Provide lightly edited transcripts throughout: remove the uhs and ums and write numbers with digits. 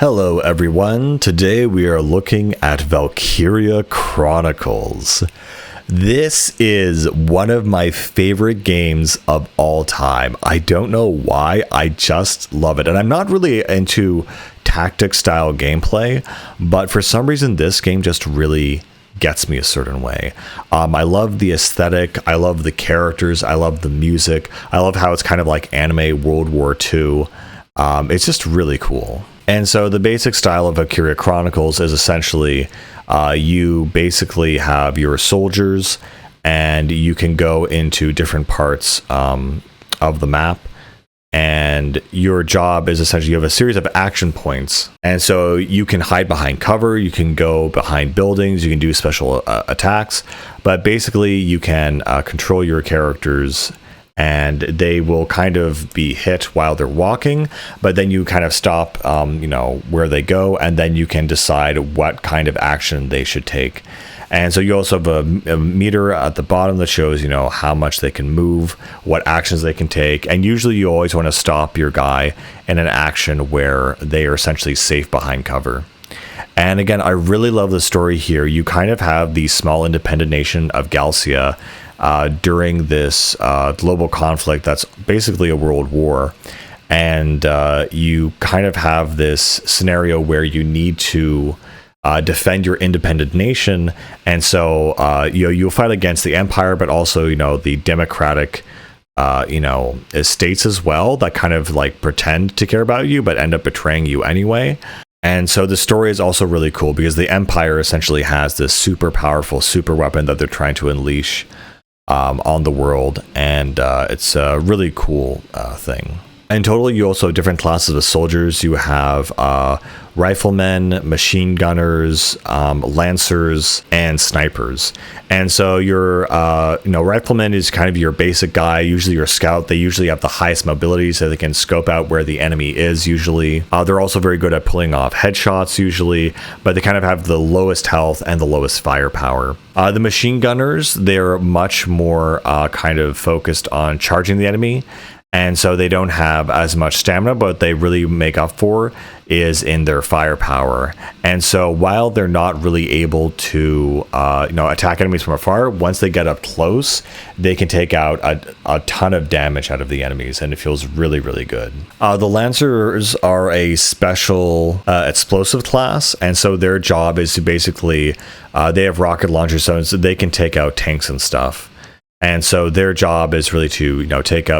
Hello everyone, today we are looking at Valkyria Chronicles. This is one of my favorite games of all time. I don't know why, I just love it. And I'm not really into tactic style gameplay, but for some reason this game just really gets me a certain way. I love the aesthetic, I love the characters, I love the music, I love how it's kind of like anime World War II. It's just really cool. And so the basic style of Valkyria Chronicles is essentially you basically have your soldiers and you can go into different parts of the map. And your job is essentially you have a series of action points. And so you can hide behind cover, you can go behind buildings, you can do special attacks. But basically you can control your characters and they will kind of be hit while they're walking, but then you kind of stop, where they go, and then you can decide what kind of action they should take. And so you also have a meter at the bottom that shows, how much they can move, what actions they can take. And usually you always want to stop your guy in an action where they are essentially safe behind cover. And again, I really love the story here. You kind of have the small independent nation of Galcia during this global conflict that's basically a world war. And you kind of have this scenario where you need to defend your independent nation. And so, you'll fight against the empire, but also, the democratic, states as well that kind of like pretend to care about you, but end up betraying you anyway. And so the story is also really cool because the empire essentially has this super powerful super weapon that they're trying to unleash on the world, and it's a really cool thing. In total, you also have different classes of soldiers. You have riflemen, machine gunners, lancers, and snipers. And so your rifleman is kind of your basic guy, usually your scout. They usually have the highest mobility, so they can scope out where the enemy is usually. They're also very good at pulling off headshots usually, but they kind of have the lowest health and the lowest firepower. The machine gunners, they're much more kind of focused on charging the enemy. And so they don't have as much stamina, but what they really make up for is in their firepower. And so while they're not really able to, attack enemies from afar, once they get up close, they can take out a ton of damage out of the enemies, and it feels really, really good. The Lancers are a special explosive class, and so their job is to basically, they have rocket launchers, so they can take out tanks and stuff. And so their job is really to,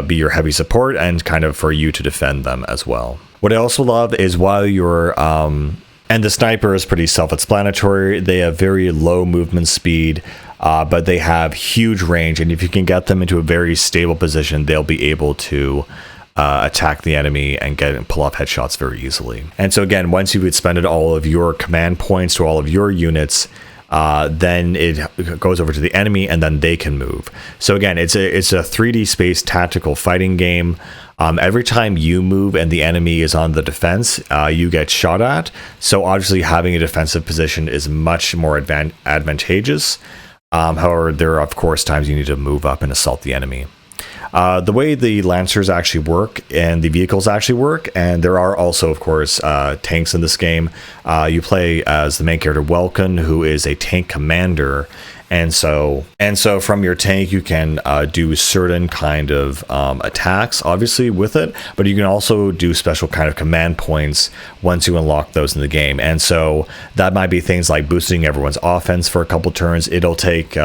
be your heavy support and kind of for you to defend them as well. What I also love is while you're, and the sniper is pretty self-explanatory. They have very low movement speed, but they have huge range. And if you can get them into a very stable position, they'll be able to attack the enemy and pull off headshots very easily. And so again, once you've expended all of your command points to all of your units, then it goes over to the enemy and then they can move. So again, it's a 3D space tactical fighting game. Every time you move and the enemy is on the defense, you get shot at. So obviously having a defensive position is much more advantageous. However, there are of course times you need to move up and assault the enemy. The way the Lancers actually work and the vehicles actually work, and there are also, of course, tanks in this game. You play as the main character, Welkin, who is a tank commander. And so from your tank, you can do certain kind of attacks, obviously, with it. But you can also do special kind of command points once you unlock those in the game. And so that might be things like boosting everyone's offense for a couple turns. It'll take,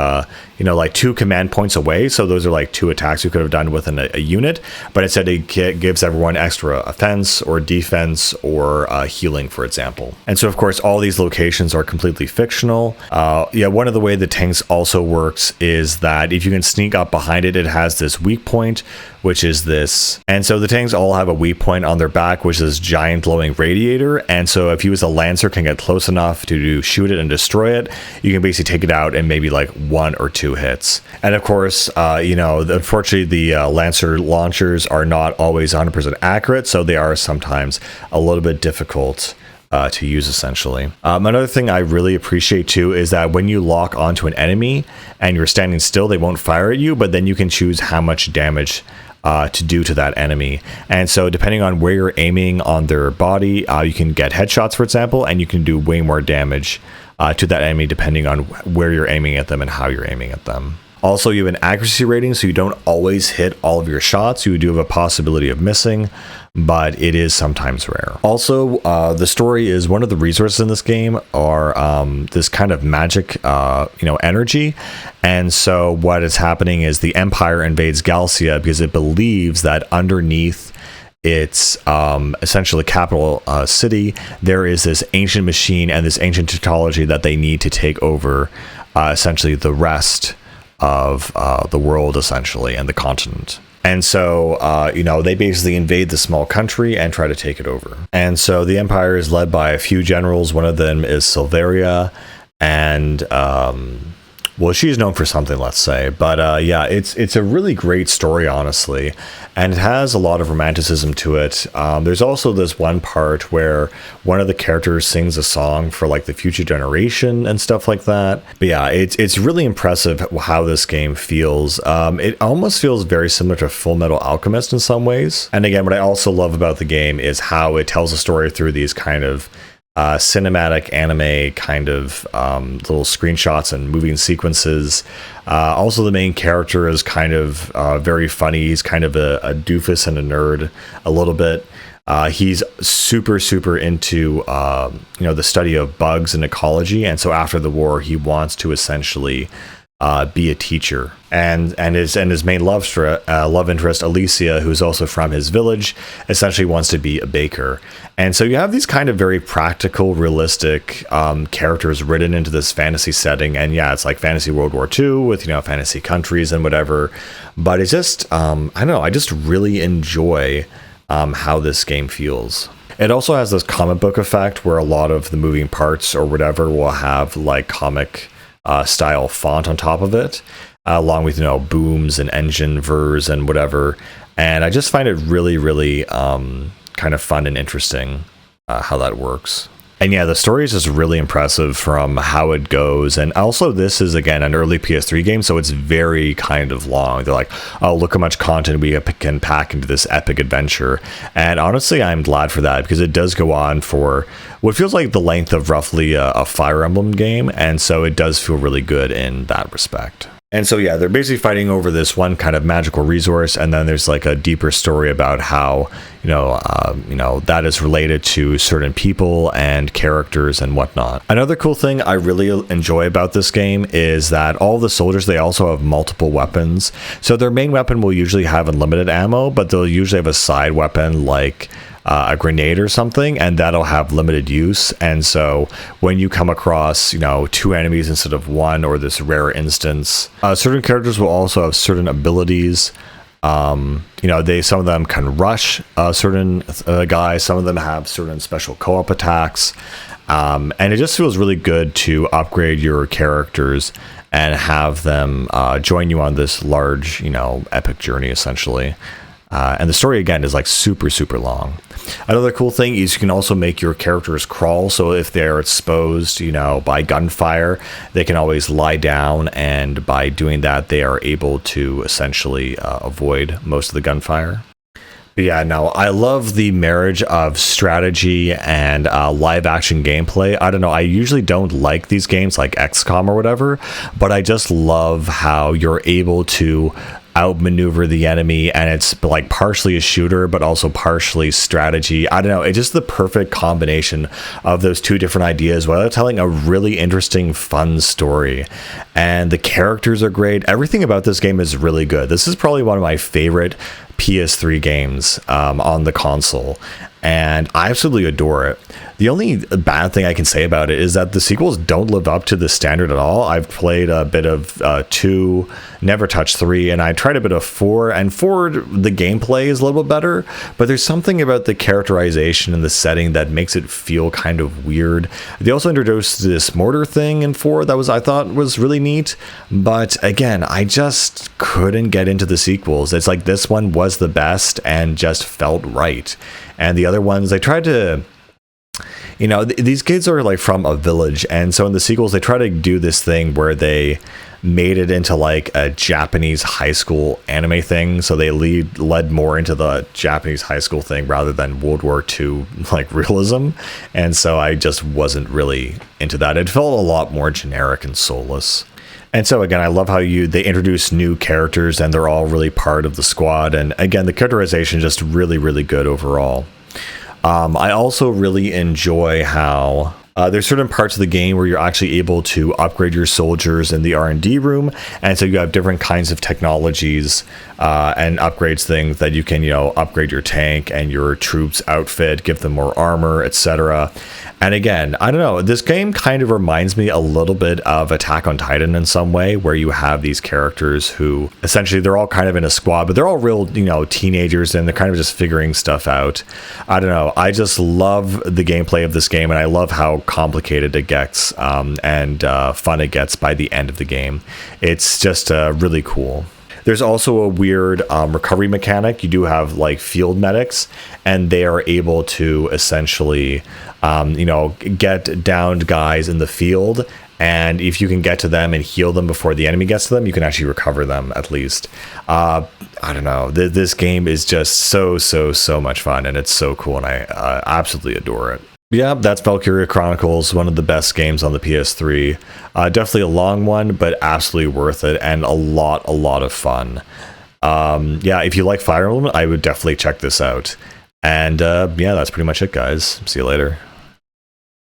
like 2 command points away. So those are like 2 attacks you could have done within a unit. But instead, it gives everyone extra offense or defense or healing, for example. And so, of course, all these locations are completely fictional. One of the way the tanks also works is that if you can sneak up behind it, it has this weak point, which is this. And so the tanks all have a weak point on their back, which is this giant glowing radiator. And so if you as a Lancer can get close enough to shoot it and destroy it, you can basically take it out in maybe like 1 or 2 hits. And of course, unfortunately, the Lancer launchers are not always 100% accurate, so they are sometimes a little bit difficult to use, essentially. Another thing I really appreciate too is that when you lock onto an enemy and you're standing still, they won't fire at you, but then you can choose how much damage to do to that enemy. And so depending on where you're aiming on their body, you can get headshots, for example, and you can do way more damage to that enemy depending on where you're aiming at them and how you're aiming at them. Also, you have an accuracy rating, so you don't always hit all of your shots. You do have a possibility of missing, but it is sometimes rare. Also, the story is one of the resources in this game are this kind of magic, energy. And so what is happening is the Empire invades Galcia because it believes that underneath its essentially capital city, there is this ancient machine and this ancient technology that they need to take over essentially the rest of the world, essentially, and the continent. And so, they basically invade the small country and try to take it over. And so the Empire is led by a few generals. One of them is Silveria, and she's known for something, let's say. But it's a really great story, honestly, and it has a lot of romanticism to it. There's also this one part where one of the characters sings a song for like the future generation and stuff like that. But yeah, it's really impressive how this game feels. It almost feels very similar to Full Metal Alchemist in some ways. And again, what I also love about the game is how it tells a story through these kind of cinematic anime kind of little screenshots and moving sequences. Also, the main character is kind of very funny. He's kind of a doofus and a nerd a little bit. He's super into the study of bugs and ecology, and so after the war, he wants to essentially be a teacher, and his main love interest Alicia, who's also from his village, essentially wants to be a baker. And so you have these kind of very practical, realistic characters written into this fantasy setting, and yeah, it's like fantasy World War II with fantasy countries and whatever. But it's just I just really enjoy how this game feels. It also has this comic book effect where a lot of the moving parts or whatever will have like comic style font on top of it, along with booms and engine vers and whatever. And I just find it really kind of fun and interesting how that works. And yeah, the story is just really impressive from how it goes. And also, this is, again, an early PS3 game, so it's very kind of long. They're like, oh, look how much content we can pack into this epic adventure. And honestly, I'm glad for that, because it does go on for what feels like the length of roughly a Fire Emblem game. And so it does feel really good in that respect. And so, yeah, they're basically fighting over this one kind of magical resource, and then there's like a deeper story about how, that is related to certain people and characters and whatnot. Another cool thing I really enjoy about this game is that all the soldiers, they also have multiple weapons. So their main weapon will usually have unlimited ammo, but they'll usually have a side weapon like a grenade or something, and that'll have limited use. And so when you come across two enemies instead of one, or this rare instance, certain characters will also have certain abilities. Some of them can rush certain guys, some of them have certain special co-op attacks, and it just feels really good to upgrade your characters and have them join you on this large epic journey, essentially. And the story, again, is like super long. Another cool thing is you can also make your characters crawl. So if they're exposed, by gunfire, they can always lie down. And by doing that, they are able to essentially avoid most of the gunfire. But yeah, no, I love the marriage of strategy and live action gameplay. I don't know, I usually don't like these games like XCOM or whatever, but I just love how you're able to outmaneuver the enemy, and it's like partially a shooter but also partially strategy. I don't know, it's just the perfect combination of those two different ideas while telling a really interesting, fun story. And the characters are great. Everything about this game is really good. This is probably one of my favorite PS3 games on the console, and I absolutely adore it. The only bad thing I can say about it is that the sequels don't live up to the standard at all. I've played a bit of 2, never touched 3, and I tried a bit of 4, and 4, the gameplay is a little bit better, but there's something about the characterization and the setting that makes it feel kind of weird. They also introduced this mortar thing in 4 that I thought was really neat, but again, I just couldn't get into the sequels. It's like this one was the best and just felt right. And the other ones, they tried to You know, these kids are like from a village, and so in the sequels they try to do this thing where they made it into like a Japanese high school anime thing, so they led more into the Japanese high school thing rather than World War II like realism, and so I just wasn't really into that. It felt a lot more generic and soulless. And so again, I love how they introduce new characters and they're all really part of the squad, and again, the characterization is just really, really good overall. I also really enjoy how there's certain parts of the game where you're actually able to upgrade your soldiers in the R&D room, and so you have different kinds of technologies and upgrades things that you can, you know, upgrade your tank and your troops outfit, give them more armor, etc. And again, I don't know, this game kind of reminds me a little bit of Attack on Titan in some way, where you have these characters who essentially they're all kind of in a squad, but they're all real, you know, teenagers, and they're kind of just figuring stuff out. I don't know, I just love the gameplay of this game, and I love how complicated it gets and fun it gets by the end of the game. It's just really cool. There's also a weird recovery mechanic. You do have like field medics, and they are able to essentially, you know, get downed guys in the field. And if you can get to them and heal them before the enemy gets to them, you can actually recover them at least. I don't know. This game is just so much fun, and it's so cool, and I absolutely adore it. Yeah, that's Valkyria Chronicles, one of the best games on the PS3. Definitely a long one, but absolutely worth it, and a lot of fun. Yeah, if you like Fire Emblem, I would definitely check this out. And yeah, that's pretty much it, guys. See you later.